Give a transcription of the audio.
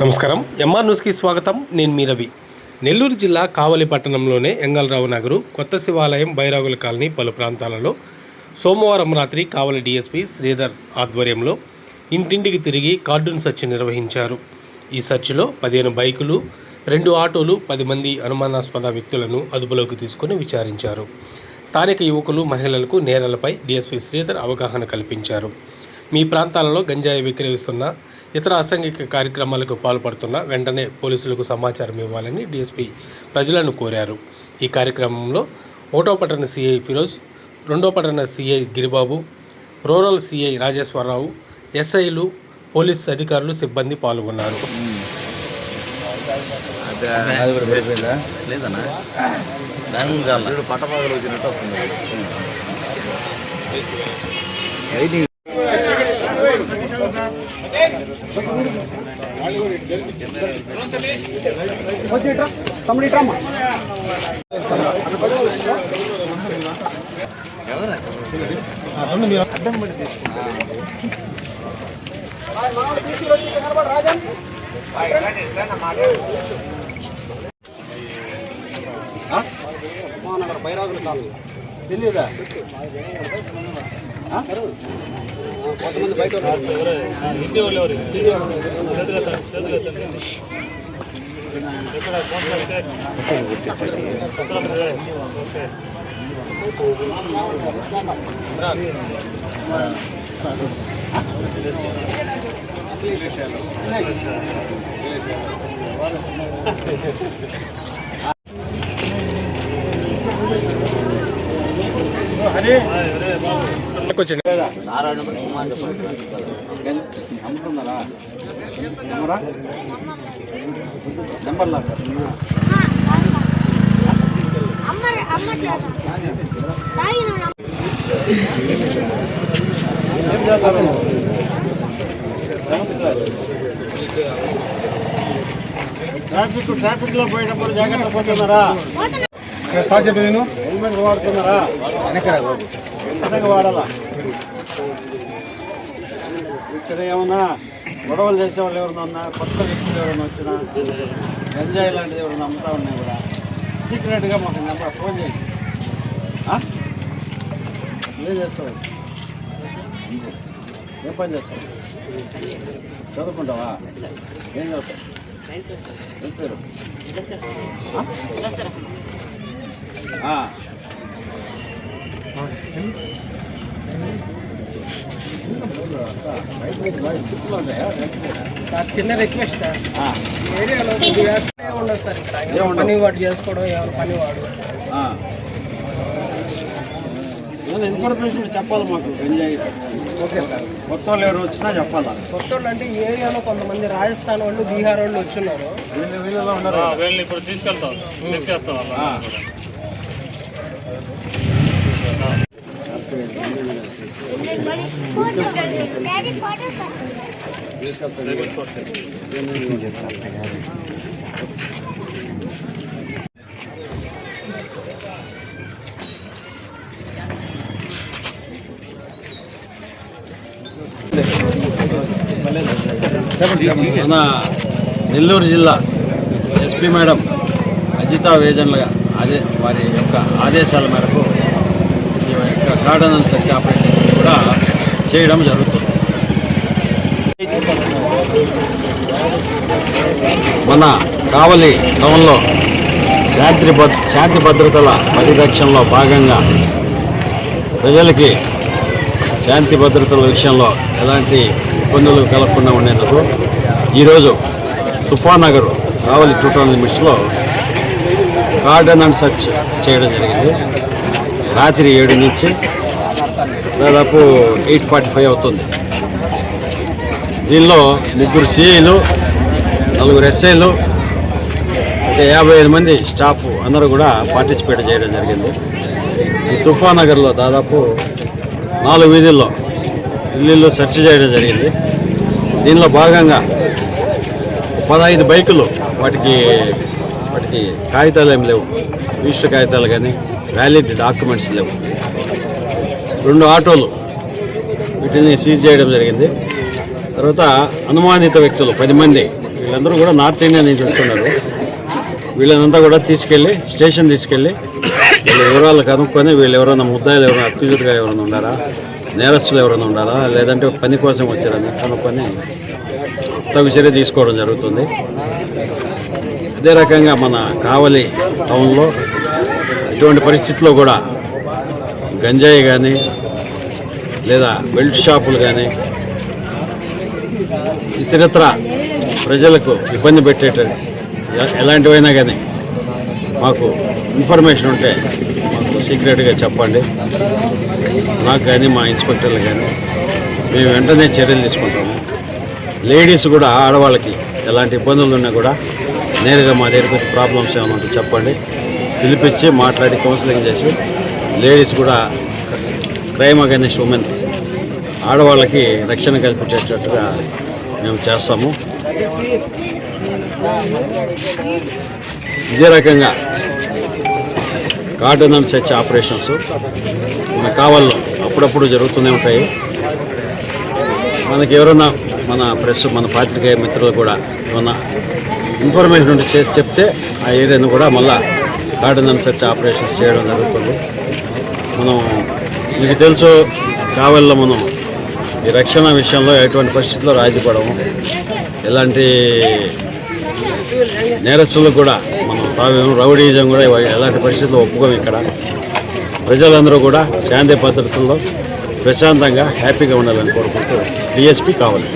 నమస్కారం. ఎంఆర్ న్యూస్కి స్వాగతం. నేను మీ రవి. నెల్లూరు జిల్లా కావలి పట్టణంలోనే ఎంగళరావు నగరు, కొత్త శివాలయం, బైరాగుల కాలనీ పలు ప్రాంతాలలో సోమవారం రాత్రి కావలి డీఎస్పీ శ్రీధర్ ఆధ్వర్యంలో ఇంటింటికి తిరిగి కార్డూన్ సెర్చ్ నిర్వహించారు. ఈ సెర్చ్లో 15 బైకులు, 2 ఆటోలు, 10 మంది అనుమానాస్పద వ్యక్తులను అదుపులోకి తీసుకుని విచారించారు. స్థానిక యువకులు, మహిళలకు నేరాలపై డీఎస్పీ శ్రీధర్ అవగాహన కల్పించారు. మీ ప్రాంతాలలో గంజాయి విక్రయిస్తున్న, ఇతర అసాంఘిక కార్యక్రమాలకు పాల్పడుతున్న వెంటనే పోలీసులకు సమాచారం ఇవ్వాలని డీఎస్పీ ప్రజలను కోరారు. ఈ కార్యక్రమంలో 1వ పట్టణ సిఐ ఫిరోజ్, 2వ పట్టణ CI Giribabu, rural CI Rajeshwara Rao, ఎస్ఐలు, పోలీస్ అధికారులు, సిబ్బంది పాల్గొన్నారు. బైరాగుల కాలనీ తెలియదా? కొంతమంది బయట అమ్ముతున్నారా? నెంబర్ ట్రాఫిక్ లో పోయేటప్పుడు జాగ్రత్త పోతున్నారా? నేను హెల్మెట్ వాడుతున్నారా? వాడాలా? ఇక్కడ ఏమన్నా గొడవలు చేసేవాళ్ళు ఎవరన్నా ఉన్నా, కొత్త వ్యక్తులు ఎవరైనా వచ్చినా, గంజాయి లాంటిది ఎవరైనా అమ్ముతా ఉన్నాయి కూడా సీక్రెట్గా మాకు నెంబర్ ఫోన్ చేయండి. ఏం చేస్తావు? ఏం పని చేస్తావు? చదువుకుంటావా? ఏం చదువుతావు? ఏం పేరు? చిన్న రిక్వెస్ట్ సార్, ఏరియాలో ఉండదు సార్. ఇక్కడ పని వాడు చేసుకోవడం, ఎవరు పని వాడు ఇన్ఫర్మేషన్ చెప్పాలి మాకు. గంజాయి ఓకే సార్. కొత్త వాళ్ళు ఎవరు వచ్చినా చెప్పాలా? కొత్త వాళ్ళు అంటే ఈ ఏరియాలో కొంతమంది రాజస్థాన్ వాళ్ళు, బీహార్ వాళ్ళు వచ్చున్నారు. వీళ్ళలో ఉన్నారు. ఇప్పుడు తీసుకెళ్తాం. మన నెల్లూరు జిల్లా ఎస్పీ మేడం అజితా వేజన్లుగా వారి యొక్క ఆదేశాల మేరకు ఈ యొక్క కార్డన్ సెర్చ్ ఆపరేషన్ కూడా చేయడం జరుగుతుంది. మన కావలి టౌన్లో శాంతి భద్రతల పరిరక్షణలో భాగంగా ప్రజలకి శాంతి భద్రతల విషయంలో ఎలాంటి ఇబ్బందులు కలగకుండా ఉండేందుకు ఈరోజు తుఫాన్ నగర్ కావలి 2 టౌన్ లిమిట్స్లో కార్డన్ అండ్ సెర్చ్ చేయడం జరిగింది. రాత్రి 7 నుంచి దాదాపు 8:45 అవుతుంది. దీనిలో 3 సిఐలు, 4 ఎస్ఐలు, 55 మంది స్టాఫ్ అందరూ కూడా పార్టిసిపేట్ చేయడం జరిగింది. ఈ తుఫాన్ నగర్లో దాదాపు 4 వీధుల్లో ఇల్లు సెర్చ్ చేయడం జరిగింది. దీనిలో భాగంగా 15 బైకులు, వాటికి కాగితాలు ఏమి లేవు, రిజిస్టర్ కాగితాలు కానీ వ్యాలిడ్ డాక్యుమెంట్స్ లేవు. 2 ఆటోలు వీటిని సీజ్ చేయడం జరిగింది. తర్వాత అనుమానిత వ్యక్తులు 10 మంది వీళ్ళందరూ కూడా నార్త్ ఇండియా నుంచి వస్తున్నారు. వీళ్ళనంతా కూడా తీసుకెళ్ళి స్టేషన్ తీసుకెళ్ళి వీళ్ళ వివరాలు కనుక్కొని వీళ్ళు ఎవరైనా ముద్దాయిలు ఎవరైనా అక్యూజ్డ్గా ఎవరైనా ఉండారా, నేరస్తులు ఎవరైనా ఉండారా, లేదంటే పని కోసం వచ్చారని కనుక్కొని తగు చర్య తీసుకోవడం జరుగుతుంది. అదే రకంగా మన కావలి టౌన్లో ఇటువంటి పరిస్థితుల్లో కూడా గంజాయి కానీ లేదా బెల్ట్ షాపులు కానీ ఇతరత్ర ప్రజలకు ఇబ్బంది పెట్టేటది ఎలాంటివైనా కానీ మాకు ఇన్ఫర్మేషన్ ఉంటే మాకు సీక్రెట్గా చెప్పండి. నాకు కానీ మా ఇన్స్పెక్టర్లు కానీ మేము వెంటనే చర్యలు తీసుకుంటాము. లేడీస్ కూడా ఆడవాళ్ళకి ఎలాంటి ఇబ్బందులు ఉన్నా కూడా నేరుగా మా దగ్గరికి వచ్చి ప్రాబ్లమ్స్ ఏమైనా ఉంటే చెప్పండి. పిలిపించి మాట్లాడి కౌన్సిలింగ్ చేసి లేడీస్ కూడా క్రైమ్ అగైనెస్ట్ ఉమెన్ ఆడవాళ్ళకి రక్షణ కల్పించేటట్టుగా మేము చేస్తాము. ఇదే రకంగా కార్డన్ అండ్ సెర్చ్ ఆపరేషన్స్ మన కావల్లో అప్పుడప్పుడు జరుగుతూనే ఉంటాయి. మనకి ఎవరైనా మన ప్రెస్ మన పాత్రికేయ మిత్రులు కూడా ఏమన్నా ఇన్ఫర్మేషన్ ఉంటే చేసి చెప్తే ఆ ఏరియాను కూడా మళ్ళీ కార్డన్ అండ్ సెర్చ్ ఆపరేషన్స్ చేయడం జరుగుతుంది. మనం మీకు తెలుసు కావల్లో మనం ఈ రక్షణ విషయంలో ఎటువంటి పరిస్థితుల్లో రాజీపడము. ఎలాంటి నేరస్తులు కూడా మనం తావేమో రౌడీజం కూడా ఎలాంటి పరిస్థితుల్లో ఒప్పుకోము. ఇక్కడ ప్రజలందరూ కూడా శాంతి భద్రతల్లో ప్రశాంతంగా హ్యాపీగా ఉండాలని కోరుకుంటూ డిఎస్పీ కావాలి.